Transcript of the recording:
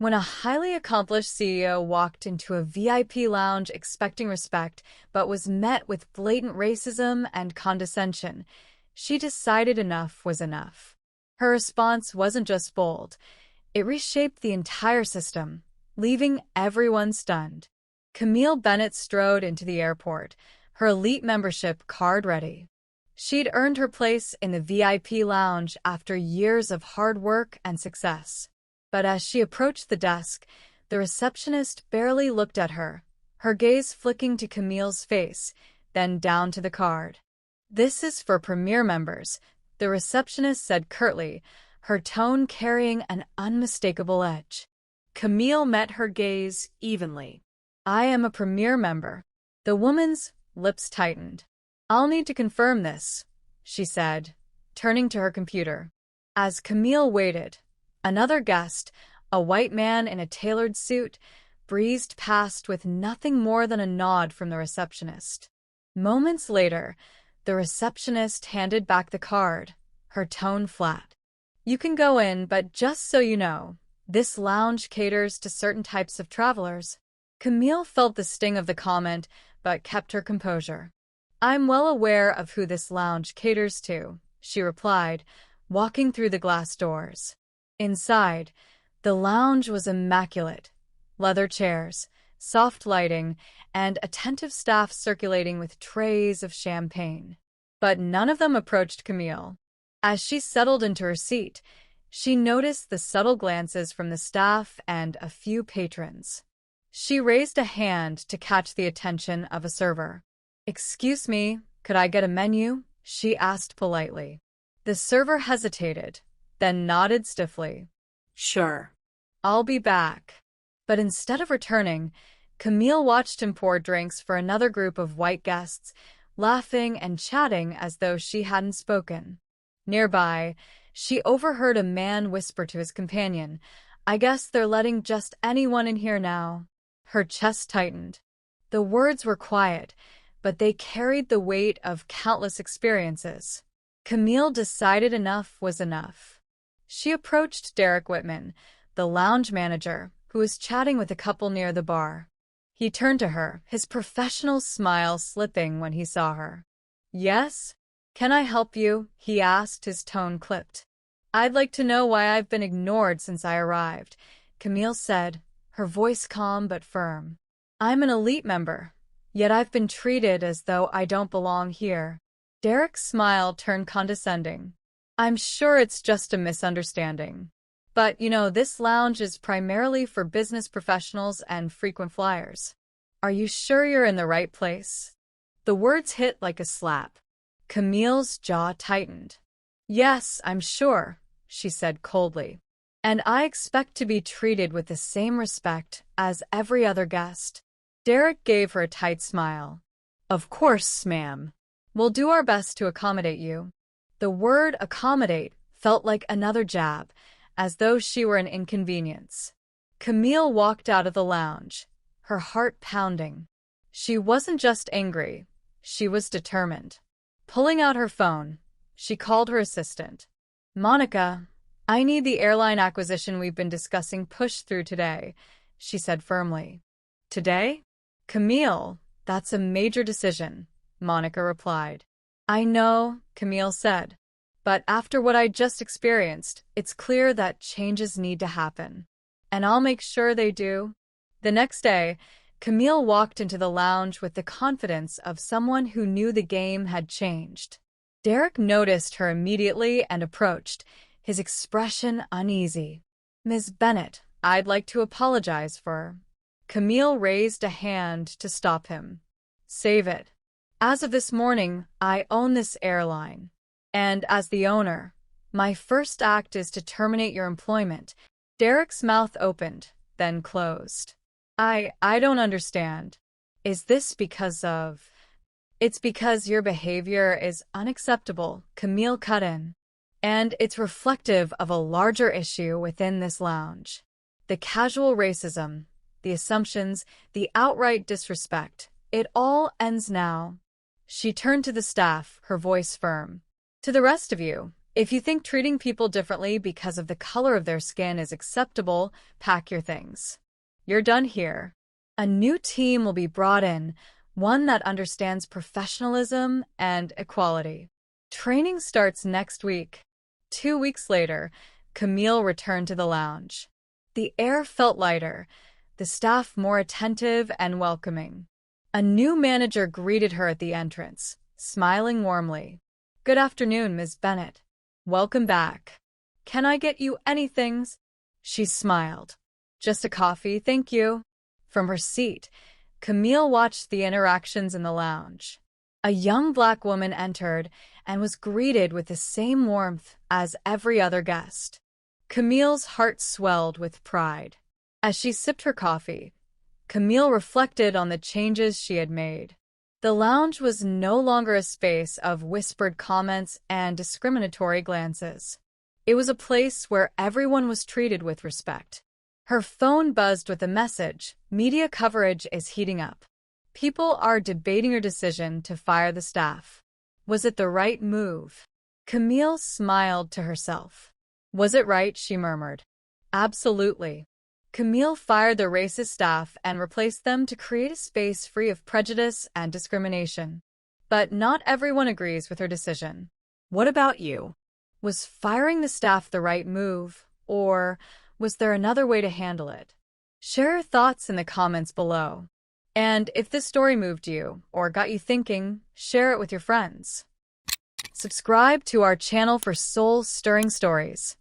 When a highly accomplished CEO walked into a VIP lounge expecting respect but was met with blatant racism and condescension, she decided enough was enough. Her response wasn't just bold, it reshaped the entire system, leaving everyone stunned. Camille Bennett strode into the airport, her elite membership card ready. She'd earned her place in the VIP lounge after years of hard work and success. But as she approached the desk, the receptionist barely looked at her, her gaze flicking to Camille's face, then down to the card. "This is for Premier members," the receptionist said curtly, her tone carrying an unmistakable edge. Camille met her gaze evenly. "I am a Premier member." The woman's lips tightened. "I'll need to confirm this," she said, turning to her computer. As Camille waited, another guest, a white man in a tailored suit, breezed past with nothing more than a nod from the receptionist. Moments later, the receptionist handed back the card, her tone flat. "You can go in, but just so you know, this lounge caters to certain types of travelers." Camille felt the sting of the comment, but kept her composure. "I'm well aware of who this lounge caters to," she replied, walking through the glass doors. Inside, the lounge was immaculate. Leather chairs, soft lighting, and attentive staff circulating with trays of champagne. But none of them approached Camille. As she settled into her seat, she noticed the subtle glances from the staff and a few patrons. She raised a hand to catch the attention of a server. "Excuse me, could I get a menu?" she asked politely. The server hesitated, then nodded stiffly. "Sure. "I'll be back." But instead of returning, Camille watched him pour drinks for another group of white guests, laughing and chatting as though she hadn't spoken. Nearby, she overheard a man whisper to his companion, "I guess they're letting just anyone in here now." Her chest tightened. The words were quiet, but they carried the weight of countless experiences. Camille decided enough was enough. She approached Derek Whitman, the lounge manager, who was chatting with a couple near the bar. He turned to her, his professional smile slipping when he saw her. "Yes? Can I help you?" he asked, his tone clipped. "I'd like to know why I've been ignored since I arrived," Camille said, her voice calm but firm. "I'm an elite member, yet I've been treated as though I don't belong here." Derek's smile turned condescending. "I'm sure it's just a misunderstanding. But, this lounge is primarily for business professionals and frequent flyers. Are you sure you're in the right place?" The words hit like a slap. Camille's jaw tightened. "Yes, I'm sure," she said coldly. "And I expect to be treated with the same respect as every other guest." Derek gave her a tight smile. "Of course, ma'am. We'll do our best to accommodate you." The word accommodate felt like another jab, as though she were an inconvenience. Camille walked out of the lounge, her heart pounding. She wasn't just angry, she was determined. Pulling out her phone, she called her assistant. "Monica, I need the airline acquisition we've been discussing pushed through today," she said firmly. "Today?" "Camille, that's a major decision," Monica replied. "I know," Camille said. "But after what I just experienced, it's clear that changes need to happen. And I'll make sure they do." The next day, Camille walked into the lounge with the confidence of someone who knew the game had changed. Derek noticed her immediately and approached, his expression uneasy. "Ms. Bennett, I'd like to apologize for..." Camille raised a hand to stop him. "Save it. As of this morning, I own this airline. And as the owner, my first act is to terminate your employment." Derek's mouth opened, then closed. I don't understand. Is this because of..." "It's because your behavior is unacceptable," Camille cut in. "And it's reflective of a larger issue within this lounge. The casual racism, the assumptions, the outright disrespect. It all ends now." She turned to the staff, her voice firm. "To the rest of you, If you think treating people differently because of the color of their skin is acceptable, pack your things. You're done here. A new team will be brought in, one that understands professionalism and equality. Training starts next week. 2 weeks later, Camille returned to the lounge. The air felt lighter, the staff more attentive and welcoming. A new manager greeted her at the entrance, smiling warmly. "Good afternoon, Ms. Bennett. Welcome back. Can I get you anything?" She smiled. "Just a coffee, thank you." From her seat, Camille watched the interactions in the lounge. A young black woman entered and was greeted with the same warmth as every other guest. Camille's heart swelled with pride. As she sipped her coffee, Camille reflected on the changes she had made. The lounge was no longer a space of whispered comments and discriminatory glances. It was a place where everyone was treated with respect. Her phone buzzed with a message: "Media coverage is heating up. People are debating your decision to fire the staff. Was it the right move?" Camille smiled to herself. "Was it right?" she murmured. "Absolutely." Camille fired the racist staff and replaced them to create a space free of prejudice and discrimination. But not everyone agrees with her decision. What about you? Was firing the staff the right move, or was there another way to handle it? Share your thoughts in the comments below. And if this story moved you or got you thinking, share it with your friends. Subscribe to our channel for soul-stirring stories.